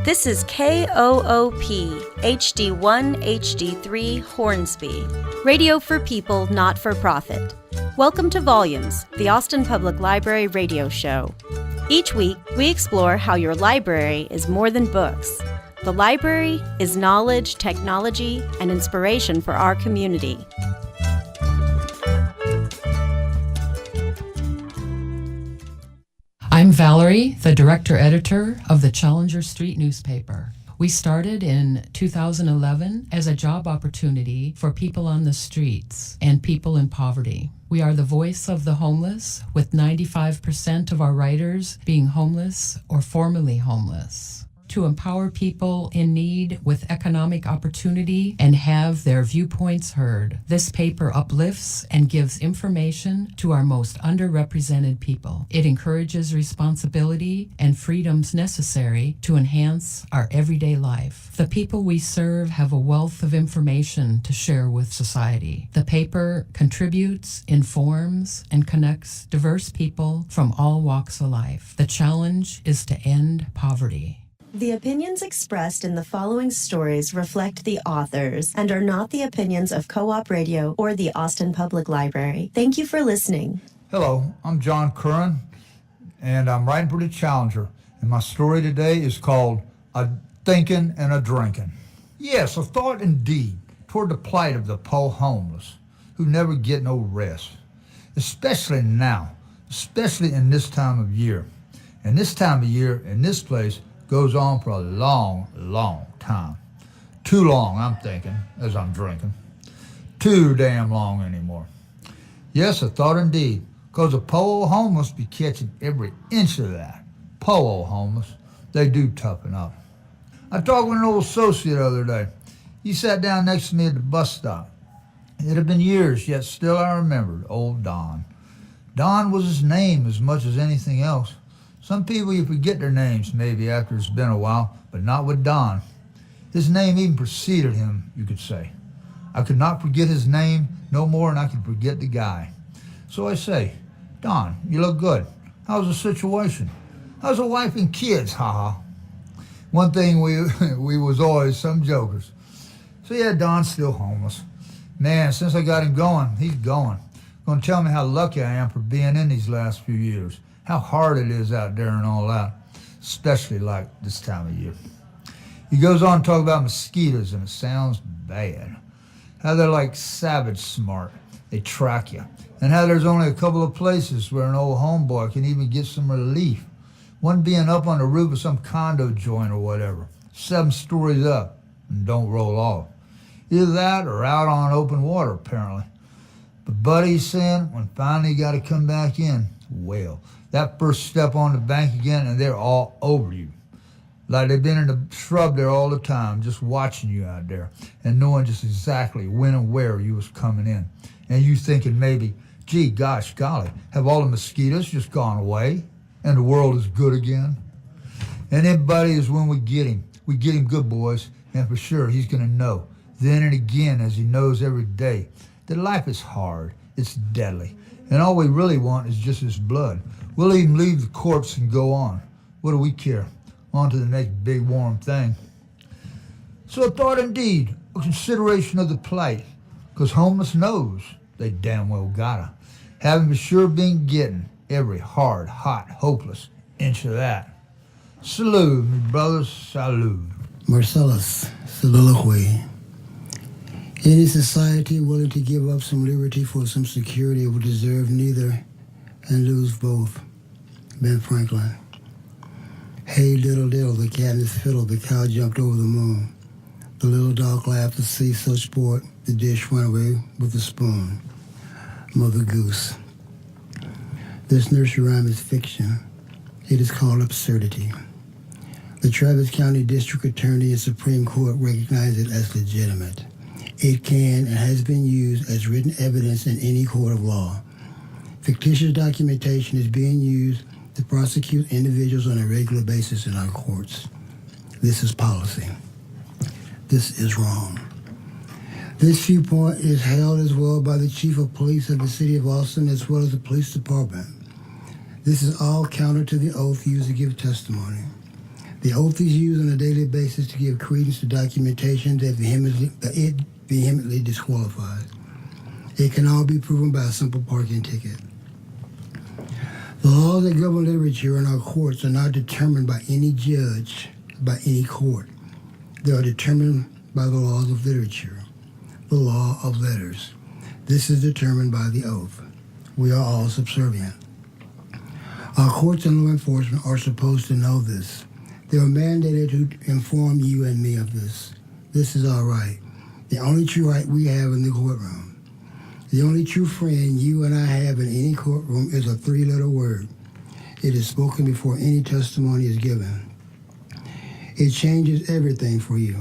This is KOOP HD1 HD3 Hornsby, radio for people, not for profit. Welcome to Volumes, the Austin Public Library radio show. Each week, we explore how your library is more than books. The library is knowledge, technology, and inspiration for our community. I'm Valerie, the director-editor of the Challenger Street newspaper. We started in 2011 as a job opportunity for people on the streets and people in poverty. We are the voice of the homeless, with 95% of our writers being homeless or formerly homeless. To empower people in need with economic opportunity and have their viewpoints heard. This paper uplifts and gives information to our most underrepresented people. It encourages responsibility and freedoms necessary to enhance our everyday life. The people we serve have a wealth of information to share with society. The paper contributes, informs, and connects diverse people from all walks of life. The challenge is to end poverty. The opinions expressed in the following stories reflect the authors and are not the opinions of Co-op Radio or the Austin Public Library. Thank you for listening. Hello, I'm John Curran, and I'm writing for the Challenger, and my story today is called A Thinkin' and a Drinkin'. Yes, a thought indeed toward the plight of the po' homeless who never get no rest, especially now, especially in this time of year. And this time of year in this place goes on for a long, long time. Too long, I'm thinking, as I'm drinking. Too damn long anymore. Yes, a thought indeed, because the po' homeless be catching every inch of that. Po' homeless, they do toughen up. I talked with an old associate the other day. He sat down next to me at the bus stop. It had been years, yet still I remembered old Don. Don was his name as much as anything else. Some people, you forget their names maybe after it's been a while, but not with Don. His name even preceded him, you could say. I could not forget his name no more than I could forget the guy. So I say, Don, you look good. How's the situation? How's the wife and kids, haha? One thing, we was always some jokers. So yeah, Don's still homeless. Man, since I got him going, he's going. Gonna tell me how lucky I am for being in these last few years. How hard it is out there and all that, especially like this time of year. He goes on to talk about mosquitoes, and it sounds bad. How they're like savage smart. They track you. And how there's only a couple of places where an old homeboy can even get some relief. One being up on the roof of some condo joint or whatever, 7 stories up, and don't roll off. Either that or out on open water, apparently. But Buddy's saying when finally you got to come back in, well, that first step on the bank again, and they're all over you. Like they've been in the shrub there all the time, just watching you out there and knowing just exactly when and where you was coming in. And you thinking maybe, gee, gosh, golly, have all the mosquitoes just gone away and the world is good again? And then Buddy is when we get him. We get him good, boys, and for sure he's going to know, then and again as he knows every day, that life is hard, it's deadly, and all we really want is just his blood. We'll even leave the corpse and go on. What do we care? On to the next big warm thing. So a thought indeed, a consideration of the plight, because homeless knows they damn well gotta. Having for sure been getting every hard, hot, hopeless inch of that. Salute, me brothers, salute. Marcellus, soliloquy. Any society willing to give up some liberty for some security will deserve neither and lose both. Ben Franklin. Hey, diddle diddle, the cat and his fiddle, the cow jumped over the moon. The little dog laughed to see such sport, the dish went away with the spoon. Mother Goose. This nursery rhyme is fiction. It is called absurdity. The Travis County District Attorney and Supreme Court recognize it as legitimate. It can and has been used as written evidence in any court of law. Fictitious documentation is being used to prosecute individuals on a regular basis in our courts. This is policy. This is wrong. This viewpoint is held as well by the Chief of Police of the City of Austin as well as the Police Department. This is all counter to the oath used to give testimony. The oath is used on a daily basis to give credence to documentation that it vehemently disqualifies. It can all be proven by a simple parking ticket. The laws that govern literature in our courts are not determined by any judge, by any court. They are determined by the laws of literature, the law of letters. This is determined by the oath. We are all subservient. Our courts and law enforcement are supposed to know this. They are mandated to inform you and me of this. This is our right, the only true right we have in the courtroom. The only true friend you and I have in any courtroom is a three-letter word. It is spoken before any testimony is given. It changes everything for you.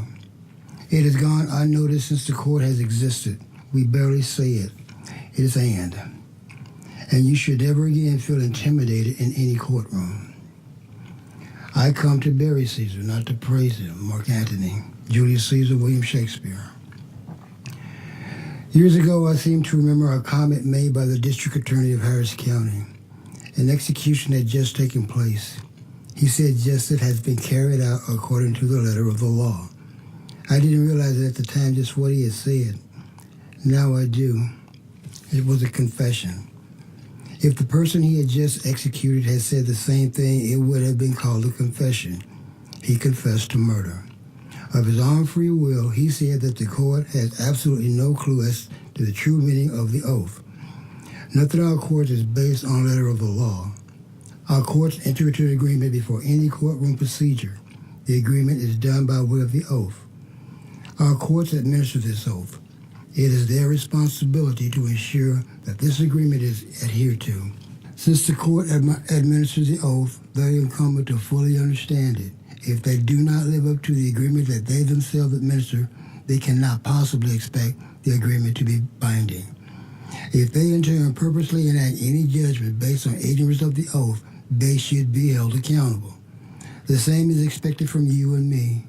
It has gone unnoticed since the court has existed. We barely say it. It is and you should never again feel intimidated in any courtroom. I come to bury Caesar, not to praise him. Mark Antony, Julius Caesar, William Shakespeare. Years ago, I seem to remember a comment made by the district attorney of Harris County. An execution had just taken place. He said justice has been carried out according to the letter of the law. I didn't realize at the time just what he had said. Now I do. It was a confession. If the person he had just executed had said the same thing, it would have been called a confession. He confessed to murder. Of his own free will, he said that the court has absolutely no clue as to the true meaning of the oath. Nothing in our courts is based on the letter of the law. Our courts enter into an agreement before any courtroom procedure. The agreement is done by way of the oath. Our courts administer this oath. It is their responsibility to ensure that this agreement is adhered to. Since the court administers the oath, they are incumbent to fully understand it. If they do not live up to the agreement that they themselves administer, they cannot possibly expect the agreement to be binding. If they in turn purposely enact any judgment based on ignorance of the oath, they should be held accountable. The same is expected from you and me.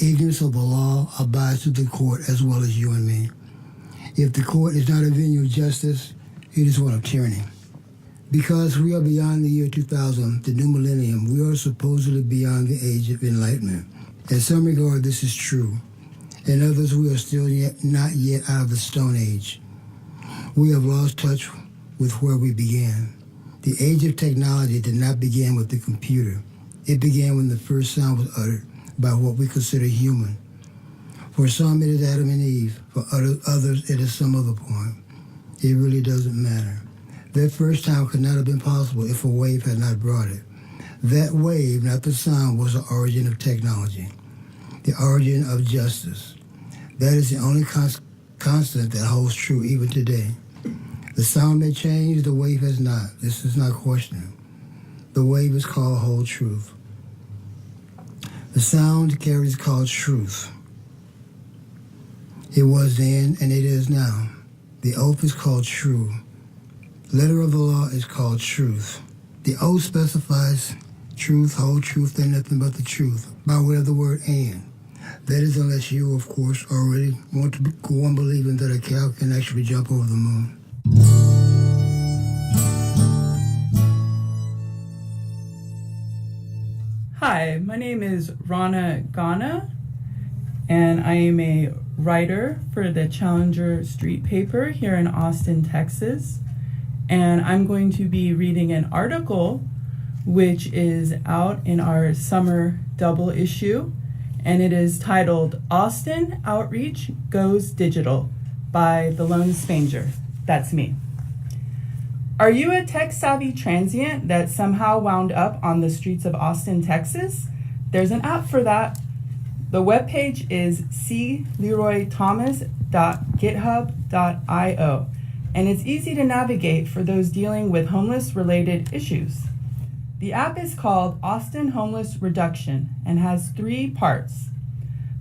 Ignorance of the law abides to the court as well as you and me. If the court is not a venue of justice, it is one of tyranny. Because we are beyond the year 2000, the new millennium, we are supposedly beyond the age of enlightenment. In some regard, this is true. In others, we are still not yet out of the Stone Age. We have lost touch with where we began. The age of technology did not begin with the computer. It began when the first sound was uttered by what we consider human. For some, it is Adam and Eve. For others, it is some other point. It really doesn't matter. That first time could not have been possible if a wave had not brought it. That wave, not the sound, was the origin of technology, the origin of justice. That is the only constant that holds true even today. The sound may change, the wave has not. This is not questioning. The wave is called whole truth. The sound carries called truth. It was then and it is now. The oath is called true. Letter of the law is called truth. The oath specifies truth, whole truth, and nothing but the truth, by way of the word and. That is unless you, of course, already want to go on believing that a cow can actually jump over the moon. Hi, my name is Rana Ghana, and I am a writer for the Challenger Street paper here in Austin, Texas. And I'm going to be reading an article which is out in our summer double issue, and it is titled Austin Outreach Goes Digital by the Lone Spanger. That's me. Are you a tech-savvy transient that somehow wound up on the streets of Austin, Texas? There's an app for that. The webpage is cleroythomas.github.io. And it's easy to navigate for those dealing with homeless-related issues. The app is called Austin Homeless Reduction and has 3 parts.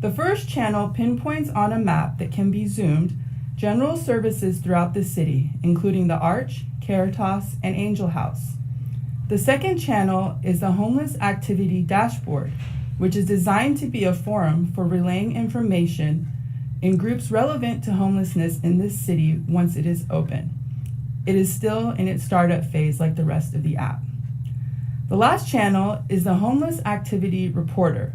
The first channel pinpoints on a map that can be zoomed general services throughout the city, including the Arch, Caritas, and Angel House. The second channel is the Homeless Activity Dashboard, which is designed to be a forum for relaying information in groups relevant to homelessness in this city once it is open. It is still in its startup phase like the rest of the app. The last channel is the Homeless Activity Reporter.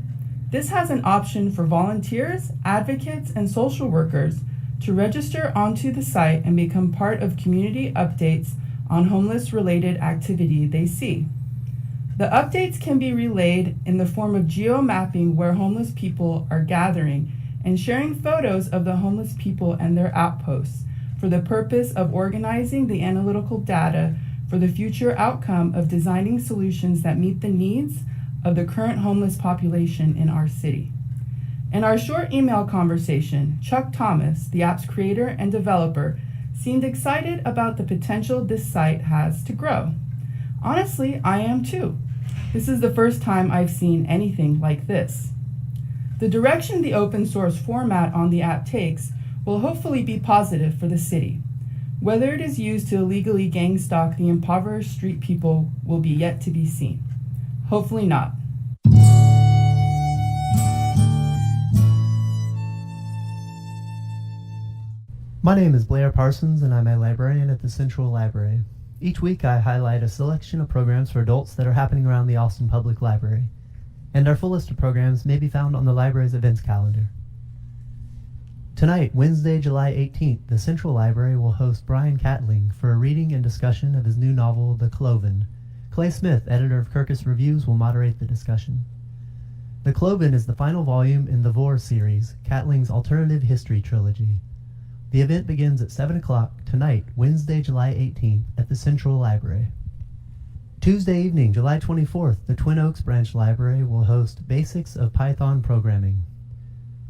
This has an option for volunteers, advocates, and social workers to register onto the site and become part of community updates on homeless-related activity they see. The updates can be relayed in the form of geo-mapping where homeless people are gathering and sharing photos of the homeless people and their outposts for the purpose of organizing the analytical data for the future outcome of designing solutions that meet the needs of the current homeless population in our city. In our short email conversation, Chuck Thomas, the app's creator and developer, seemed excited about the potential this site has to grow. Honestly, I am too. This is the first time I've seen anything like this. The direction the open source format on the app takes will hopefully be positive for the city. Whether it is used to illegally gang stalk the impoverished street people will be yet to be seen. Hopefully not. My name is Blair Parsons and I'm a librarian at the Central Library. Each week I highlight a selection of programs for adults that are happening around the Austin Public Library, and our full list of programs may be found on the library's events calendar. Tonight, Wednesday, July 18th, the Central Library will host Brian Catling for a reading and discussion of his new novel, The Cloven. Clay Smith, editor of Kirkus Reviews, will moderate the discussion. The Cloven is the final volume in the Vor series, Catling's alternative history trilogy. The event begins at 7 o'clock tonight, Wednesday, July 18th, at the Central Library. Tuesday evening, July 24th, the Twin Oaks Branch Library will host Basics of Python Programming.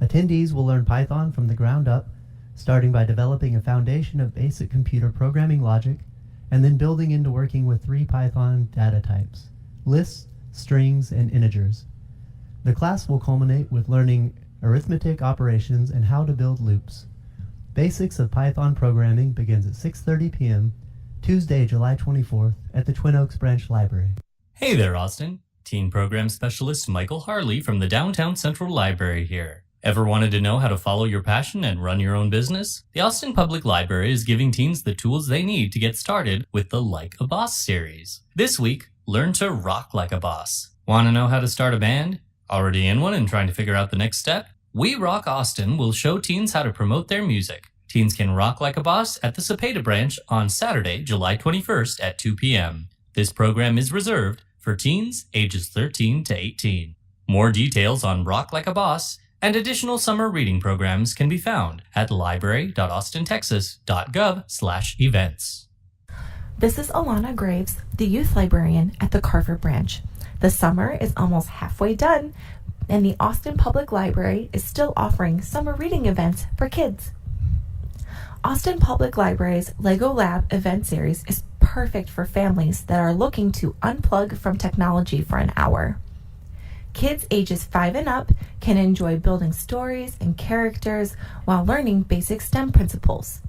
Attendees will learn Python from the ground up, starting by developing a foundation of basic computer programming logic, and then building into working with 3 Python data types: lists, strings, and integers. The class will culminate with learning arithmetic operations and how to build loops. Basics of Python Programming begins at 6:30 p.m., Tuesday, July 24th, at the Twin Oaks Branch Library. Hey there, Austin. Teen Program Specialist Michael Harley from the Downtown Central Library here. Ever wanted to know how to follow your passion and run your own business? The Austin Public Library is giving teens the tools they need to get started with the Like a Boss series. This week, learn to rock like a boss. Want to know how to start a band? Already in one and trying to figure out the next step? We Rock Austin will show teens how to promote their music. Teens can rock like a boss at the Cepeda branch on Saturday, July 21st at 2 p.m. This program is reserved for teens ages 13 to 18. More details on Rock Like a Boss and additional summer reading programs can be found at library.austintexas.gov/events. This is Alana Graves, the youth librarian at the Carver branch. The summer is almost halfway done, and the Austin Public Library is still offering summer reading events for kids. Austin Public Library's Lego Lab event series is perfect for families that are looking to unplug from technology for an hour. Kids ages 5 and up can enjoy building stories and characters while learning basic STEM principles.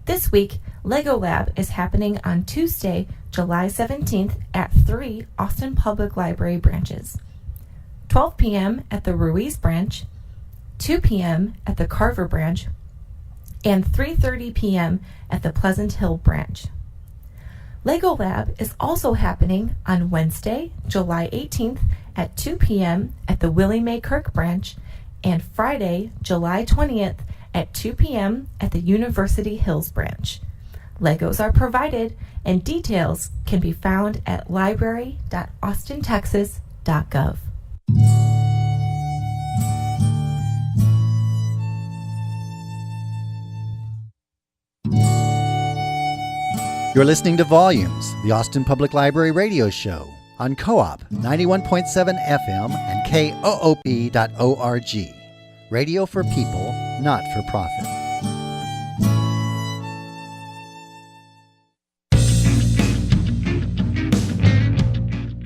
This week, Lego Lab is happening on Tuesday, July 17th at 3 Austin Public Library branches. 12 p.m. at the Ruiz branch, 2 p.m. at the Carver branch, and 3:30 p.m. at the Pleasant Hill branch. Lego Lab is also happening on Wednesday, July 18th at 2 p.m. at the Willie Mae Kirk branch and Friday, July 20th at 2 p.m. at the University Hills branch. Legos are provided and details can be found at library.austintexas.gov. You're listening to Volumes, the Austin Public Library radio show on Co-op 91.7 FM and KOOP.org. Radio for people, not for profit.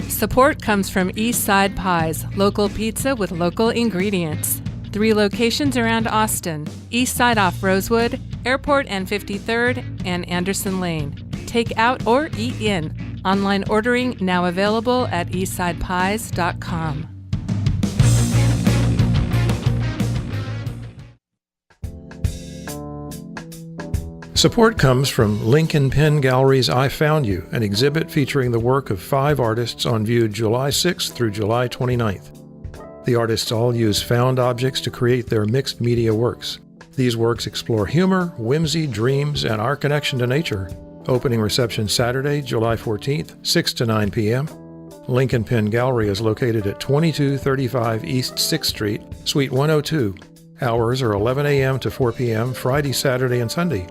Support comes from East Side Pies, local pizza with local ingredients. 3 locations around Austin: East Side off Rosewood, Airport and 53rd, and Anderson Lane. Take out or eat in. Online ordering now available at eastsidepies.com. Support comes from Lincoln Pen Gallery's I Found You, an exhibit featuring the work of 5 artists on view July 6th through July 29th. The artists all use found objects to create their mixed media works. These works explore humor, whimsy, dreams, and our connection to nature. Opening reception Saturday, July 14th, 6 to 9 p.m. Lincoln Pen Gallery is located at 2235 East 6th Street, Suite 102. Hours are 11 a.m. to 4 p.m. Friday, Saturday, and Sunday.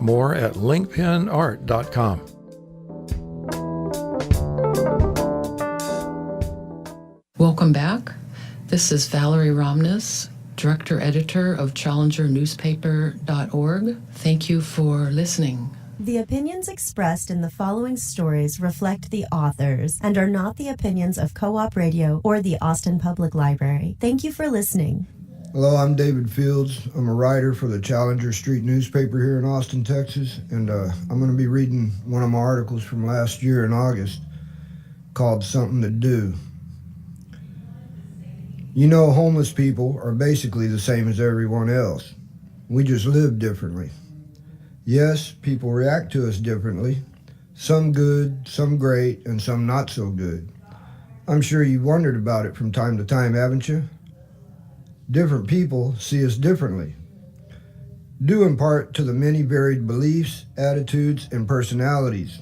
More at linkpenart.com. Welcome back. This is Valerie Romness, Director-Editor of ChallengerNewspaper.org. Thank you for listening. The opinions expressed in the following stories reflect the authors and are not the opinions of Co-op Radio or the Austin Public Library. Thank you for listening. Hello, I'm David Fields. I'm a writer for the Challenger Street newspaper here in Austin, Texas, and I'm going to be reading one of my articles from last year in August called Something to Do. You know, homeless people are basically the same as everyone else. We just live differently. Yes, people react to us differently, some good, some great, and some not so good. I'm sure you've wondered about it from time to time, haven't you? Different people see us differently, due in part to the many varied beliefs, attitudes, and personalities.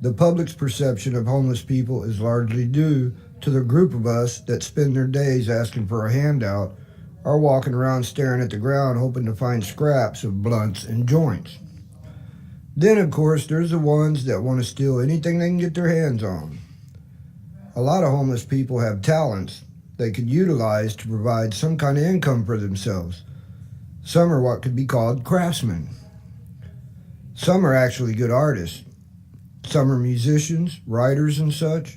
The public's perception of homeless people is largely due to the group of us that spend their days asking for a handout or walking around staring at the ground hoping to find scraps of blunts and joints. Then, of course, there's the ones that want to steal anything they can get their hands on. A lot of homeless people have talents they could utilize to provide some kind of income for themselves. Some are what could be called craftsmen. Some are actually good artists. Some are musicians, writers, and such.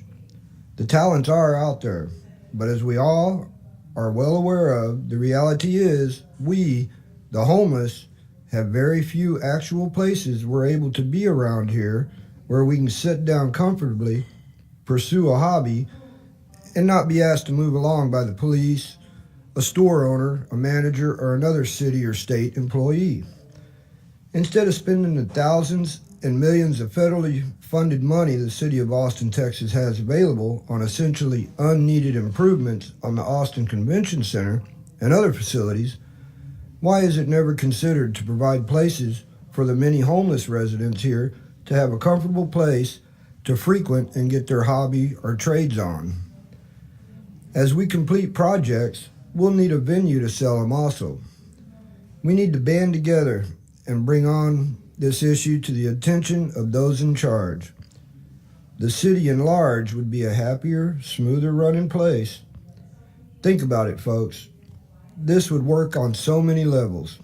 The talents are out there, but as we all are well aware of, the reality is we, the homeless, have very few actual places we're able to be around here where we can sit down comfortably, pursue a hobby, and not be asked to move along by the police, a store owner, a manager, or another city or state employee. Instead of spending the thousands and millions of federally funded money the city of Austin, Texas has available on essentially unneeded improvements on the Austin Convention Center and other facilities, why is it never considered to provide places for the many homeless residents here to have a comfortable place to frequent and get their hobby or trades on? As we complete projects, we'll need a venue to sell them also. We need to band together and bring on this issue to the attention of those in charge. The city in large would be a happier, smoother running place. Think about it, folks. This would work on so many levels.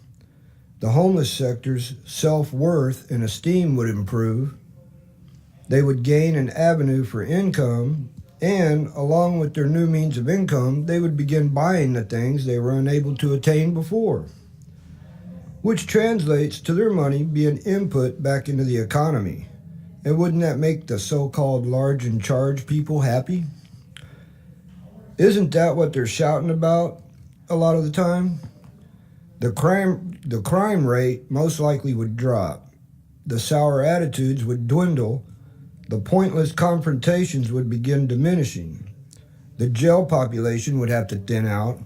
The homeless sector's self-worth and esteem would improve. They would gain an avenue for income, and along with their new means of income, they would begin buying the things they were unable to attain before, which translates to their money being input back into the economy. And wouldn't that make the so-called large in charge people happy? Isn't that what they're shouting about a lot of the time? The crime rate most likely would drop. The sour attitudes would dwindle. The pointless confrontations would begin diminishing. The jail population would have to thin out.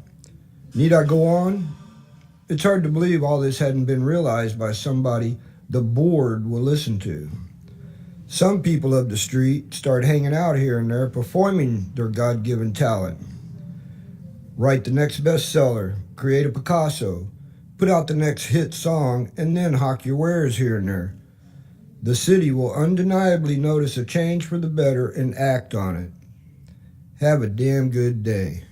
Need I go on? It's hard to believe all this hadn't been realized by somebody the board will listen to. Some people of the street start hanging out here and there, performing their God-given talent. Write the next bestseller, create a Picasso, put out the next hit song, and then hawk your wares here and there. The city will undeniably notice a change for the better and act on it. Have a damn good day.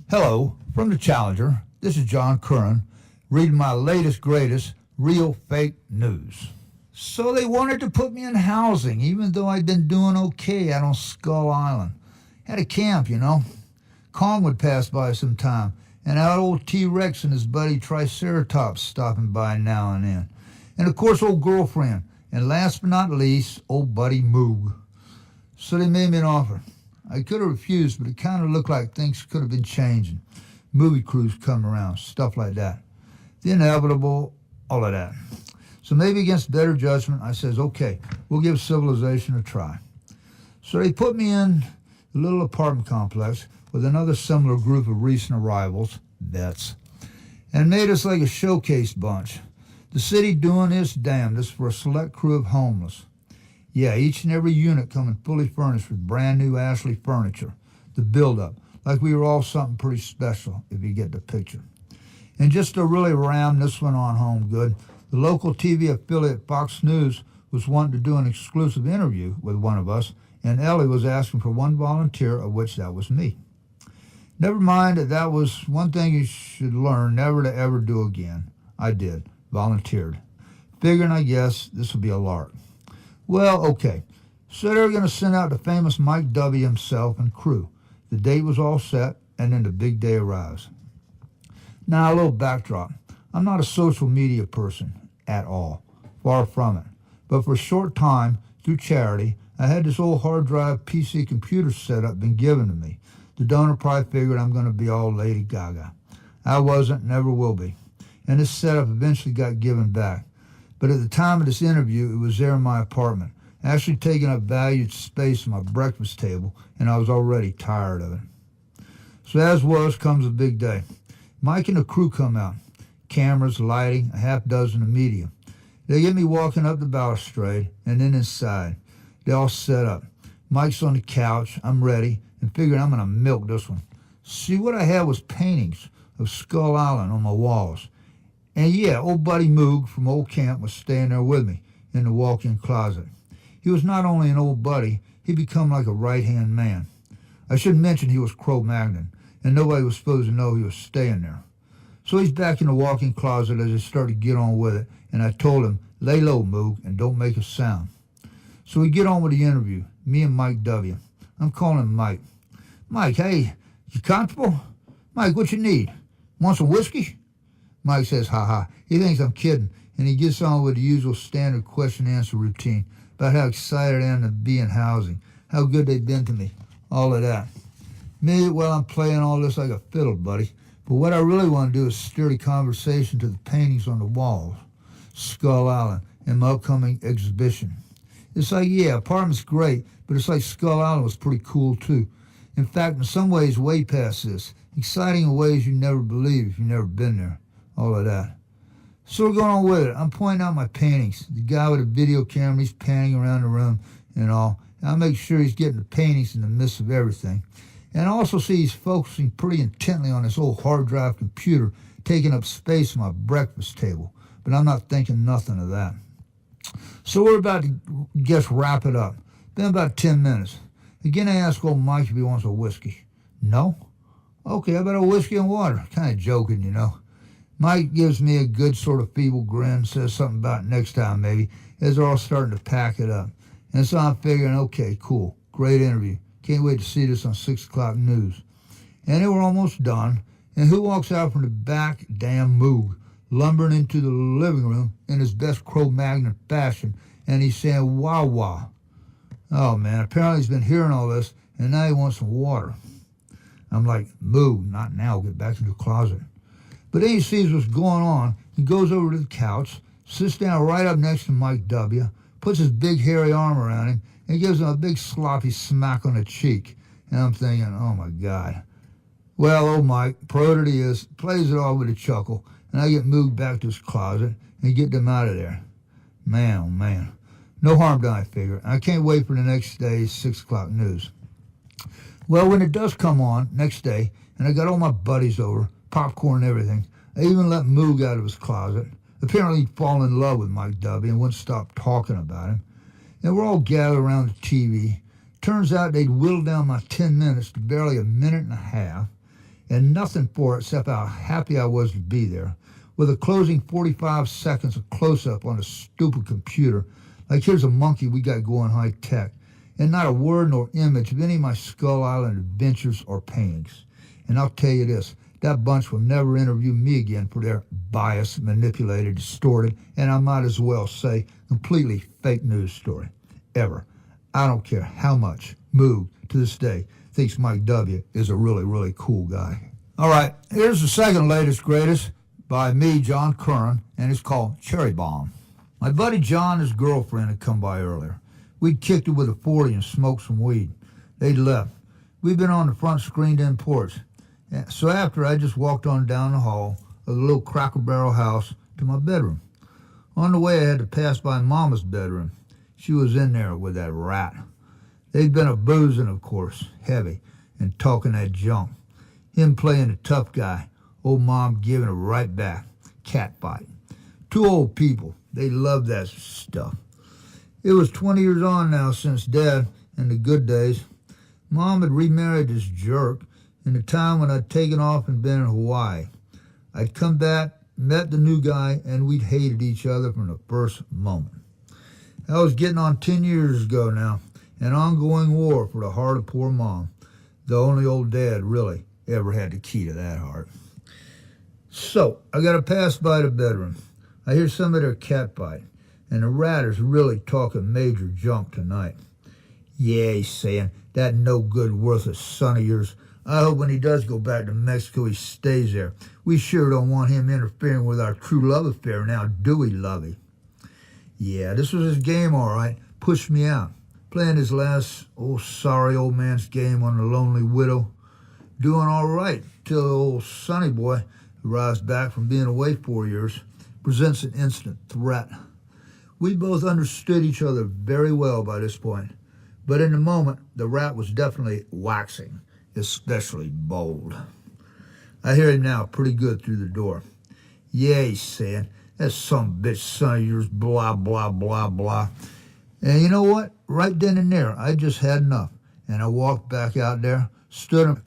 Hello, from the Challenger. This is John Curran, reading my latest, greatest, real fake news. So they wanted to put me in housing, even though I'd been doing okay out on Skull Island. Had a camp, you know. Kong would pass by sometime, and that old T-Rex and his buddy Triceratops stopping by now and then. And of course, old girlfriend, and last but not least, old buddy Moog. So they made me an offer. I could have refused, but it kind of looked like things could have been changing. Movie crews come around, stuff like that. The inevitable, all of that. So maybe against better judgment, I says, okay, we'll give civilization a try. So they put me in the little apartment complex with another similar group of recent arrivals, vets, and made us like a showcase bunch. The city doing its damnedest for a select crew of homeless. Yeah, each and every unit coming fully furnished with brand new Ashley furniture. The build-up, like we were all something pretty special, if you get the picture. And just to really ram this one on home good, the local TV affiliate Fox News was wanting to do an exclusive interview with one of us, and Ellie was asking for one volunteer, of which that was me. Never mind that was one thing you should learn never to ever do again. I did, volunteered, figuring I guess this would be a lark. Well, okay, so they were going to send out the famous Mike W. himself and crew. The date was all set, and then the big day arrives. Now, a little backdrop. I'm not a social media person at all, far from it. But for a short time, through charity, I had this old hard drive PC computer setup been given to me. The donor probably figured I'm going to be all Lady Gaga. I wasn't, never will be. And this setup eventually got given back. But at the time of this interview, it was there in my apartment, actually taking up valued space on my breakfast table, and I was already tired of it. So as was comes a big day. Mike and the crew come out. Cameras, lighting, a half dozen of media. They get me walking up the balustrade and then inside. They all set up. Mike's on the couch. I'm ready and figured I'm going to milk this one. See, what I had was paintings of Skull Island on my walls. And yeah, old buddy Moog from old camp was staying there with me in the walk-in closet. He was not only an old buddy, he'd become like a right-hand man. I should mention he was Cro-Magnon, and nobody was supposed to know he was staying there. So he's back in the walk-in closet as I started to get on with it, and I told him, lay low, Moog, and don't make a sound. So we get on with the interview, me and Mike W. I'm calling him Mike. Mike, hey, you comfortable? Mike, what you need? Want some whiskey? Mike says, ha-ha. He thinks I'm kidding, and he gets on with the usual standard question-answer routine about how excited I am to be in housing, how good they've been to me, all of that. Me, well, I'm playing all this like a fiddle, buddy. But what I really want to do is steer the conversation to the paintings on the walls, Skull Island, and my upcoming exhibition. It's like, yeah, apartment's great, but it's like Skull Island was pretty cool, too. In fact, in some ways, way past this. Exciting in ways you never believe if you've never been there. All of that. So we're going on with it. I'm pointing out my paintings. The guy with a video camera, he's panning around the room and all. And I make sure he's getting the paintings in the midst of everything. And I also see he's focusing pretty intently on this old hard drive computer taking up space on my breakfast table. But I'm not thinking nothing of that. So we're about to just wrap it up. Been about 10 minutes. Again, I ask old Mike if he wants a whiskey. No? Okay, how about a whiskey and water? Kind of joking, you know. Mike gives me a good sort of feeble grin, says something about next time maybe, as they're all starting to pack it up. And so I'm figuring, okay, cool, great interview. Can't wait to see this on 6 o'clock news. And they were almost done, and who walks out from the back? Damn Moog, lumbering into the living room in his best Cro-Magnon fashion, and he's saying, wah wah. Oh man, apparently he's been hearing all this, and now he wants some water. I'm like, Moog, not now, get back into the closet. But then he sees what's going on. He goes over to the couch, sits down right up next to Mike W., puts his big hairy arm around him, and gives him a big sloppy smack on the cheek. And I'm thinking, oh my God. Well, old Mike, pro that he is, plays it off with a chuckle, and I get moved back to his closet and get them out of there. Man, oh man. No harm done, I figure. I can't wait for the next day's 6 o'clock news. Well, when it does come on, next day, and I got all my buddies over, popcorn and everything. I even let Moog out of his closet. Apparently he'd fallen in love with Mike W. and wouldn't stop talking about him. And we're all gathered around the TV. Turns out they'd whittled down my 10 minutes to barely a minute and a half, and nothing for it except how happy I was to be there, with a closing 45 seconds of close-up on a stupid computer, like here's a monkey we got going high-tech, and not a word nor image of any of my Skull Island adventures or paintings. And I'll tell you this, that bunch will never interview me again for their biased, manipulated, distorted, and I might as well say completely fake news story. Ever. I don't care how much Moog to this day thinks Mike W. is a really, really cool guy. All right, here's the second latest greatest by me, John Curran, and it's called Cherry Bomb. My buddy John and his girlfriend had come by earlier. We'd kicked it with a 40 and smoked some weed. They'd left. We'd been on the front screened-in porch. So after, I just walked on down the hall of the little Cracker Barrel house to my bedroom. On the way, I had to pass by Mama's bedroom. She was in there with that rat. They'd been a-boozing, of course, heavy, and talking that junk. Him playing the tough guy, old Mom giving it right back. Cat fight. Two old people. They loved that stuff. It was 20 years on now since Dad in the good days. Mom had remarried this jerk in the time when I'd taken off and been in Hawaii. I'd come back, met the new guy, and we'd hated each other from the first moment. I was getting on 10 years ago now, an ongoing war for the heart of poor Mom. The only old Dad really ever had the key to that heart. So, I got to pass by the bedroom. I hear some of their cat fight, and the rat is really talking major junk tonight. Yeah, he's saying, that no-good, worthless son of yours. I hope when he does go back to Mexico, he stays there. We sure don't want him interfering with our true love affair now, do we, Lovey? Yeah, this was his game, all right. Pushed me out. Playing his last, sorry old man's game on the lonely widow. Doing all right till the old Sonny boy, who arrives back from being away 4 years, presents an instant threat. We both understood each other very well by this point, but in the moment, the rat was definitely waxing, especially bold. I hear him now pretty good through the door. Yeah, he's saying, that some bitch son of yours, blah, blah, blah, blah. And you know what? Right then and there, I just had enough, and I walked back out there, stood him.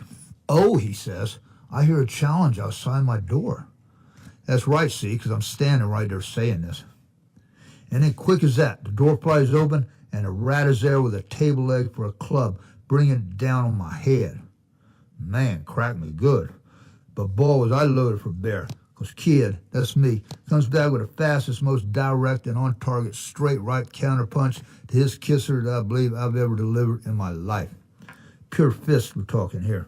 Oh, he says, I hear a challenge outside my door. That's right, see, because I'm standing right there saying this. And then quick as that, the door flies open, and the rat is there with a table leg for a club, bringing it down on my head. Man, cracked me good. But boy, was I loaded for bear, because Kid, that's me, comes back with the fastest, most direct and on-target straight right counterpunch to his kisser that I believe I've ever delivered in my life. Pure fist we're talking here.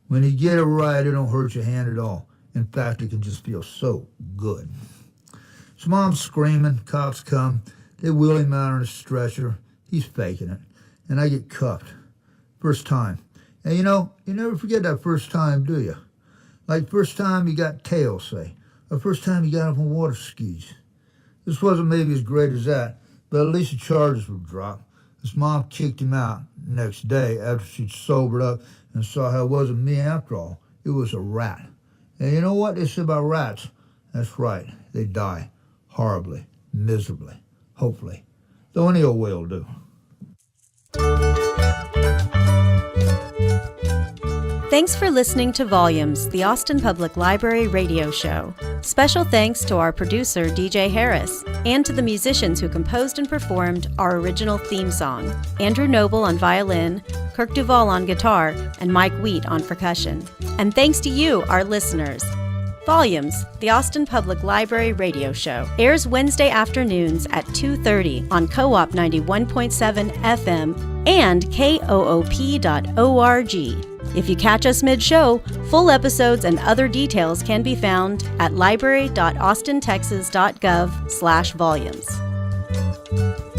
When you get it right, it don't hurt your hand at all. In fact, it can just feel so good. So Mom's screaming, cops come, they wheel him out on a stretcher. He's faking it. And I get cuffed. First time. And you know, you never forget that first time, do you? Like first time you got tail, say. Or first time you got up on water skis. This wasn't maybe as great as that, but at least the charges were dropped. His mom kicked him out the next day after she'd sobered up and saw how it wasn't me after all. It was a rat. And you know what they say about rats? That's right. They die horribly, miserably, hopefully. Though any old way will do. Thanks for listening to Volumes, the Austin Public Library radio show. Special thanks to our producer, DJ Harris, and to the musicians who composed and performed our original theme song, Andrew Noble on violin, Kirk Duvall on guitar, and Mike Wheat on percussion. And thanks to you, our listeners. Volumes, the Austin Public Library radio show, airs Wednesday afternoons at 2:30 on Co-op 91.7 FM and KOOP.org. If you catch us mid-show, full episodes and other details can be found at library.austintexas.gov/volumes.